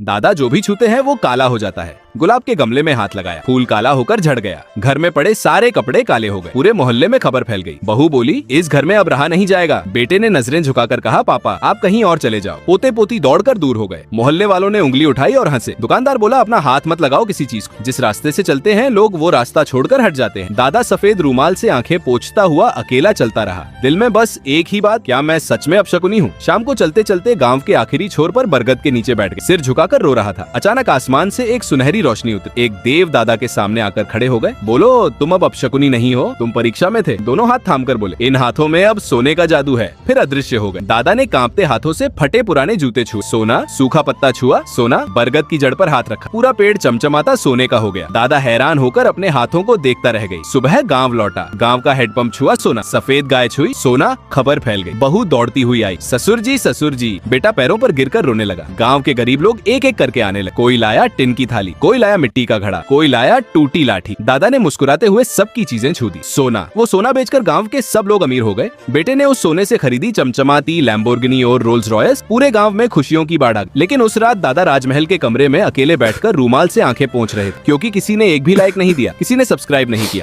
दादा जो भी छूते हैं वो काला हो जाता है। गुलाब के गमले में हाथ लगाया, फूल काला होकर झड़ गया। घर में पड़े सारे कपड़े काले हो गए। पूरे मोहल्ले में खबर फैल गई। बहू बोली, इस घर में अब रहा नहीं जाएगा। बेटे ने नजरें झुकाकर कहा, पापा आप कहीं और चले जाओ। पोते पोती दौड़कर दूर हो गए। मोहल्ले वालों ने उंगली उठाई और हंसे। दुकानदार बोला, अपना हाथ मत लगाओ किसी चीज को। जिस रास्ते से चलते हैं लोग वो रास्ता छोड़कर हट जाते हैं। दादा सफेद रूमाल से आंखें पोंछता हुआ अकेला चलता रहा। दिल में बस एक ही बात, क्या मैं सच में अपशकुनी हूँ? शाम को चलते चलते गाँव के आखिरी छोर पर बरगद के नीचे बैठ गए। सिर झुकाकर रो रहा था। अचानक आसमान से एक सुनहरी रोशनी उतरी। एक देव दादा के सामने आकर खड़े हो गए। बोलो, तुम अब अपशकुनी नहीं हो, तुम परीक्षा में थे। दोनों हाथ थामकर बोले, इन हाथों में अब सोने का जादू है। फिर अदृश्य हो गए। दादा ने कांपते हाथों से फटे पुराने जूते छुए। सोना, सूखा पत्ता छुआ, सोना। बरगद की जड़ पर हाथ रखा, पूरा पेड़ चमचमाता सोने का हो गया। दादा हैरान होकर अपने हाथों को देखता रह गई। सुबह गाँव लौटा, गाँव का हेडपंप छुआ, सोना। सफेद गाय छुई, सोना। खबर फैल गई। बहू दौड़ती हुई आई, ससुर जी। बेटा पैरों पर गिरकर रोने लगा। गाँव के गरीब लोग एक एक करके आने लगे। कोई लाया टिन की थाली, कोई लाया मिट्टी का घड़ा, कोई लाया टूटी लाठी। दादा ने मुस्कुराते हुए सबकी चीजें छू दी। सोना, वो सोना बेचकर गांव के सब लोग अमीर हो गए। बेटे ने उस सोने से खरीदी चमचमाती लैम्बोर्गिनी और रोल्स रॉयस। पूरे गांव में खुशियों की बाढ़ आ गई। लेकिन उस रात दादा राजमहल के कमरे में अकेले बैठकर रूमाल से आंखें पोंछ रहे थे, क्योंकि किसी ने एक भी लाइक नहीं दिया, किसी ने सब्सक्राइब नहीं किया।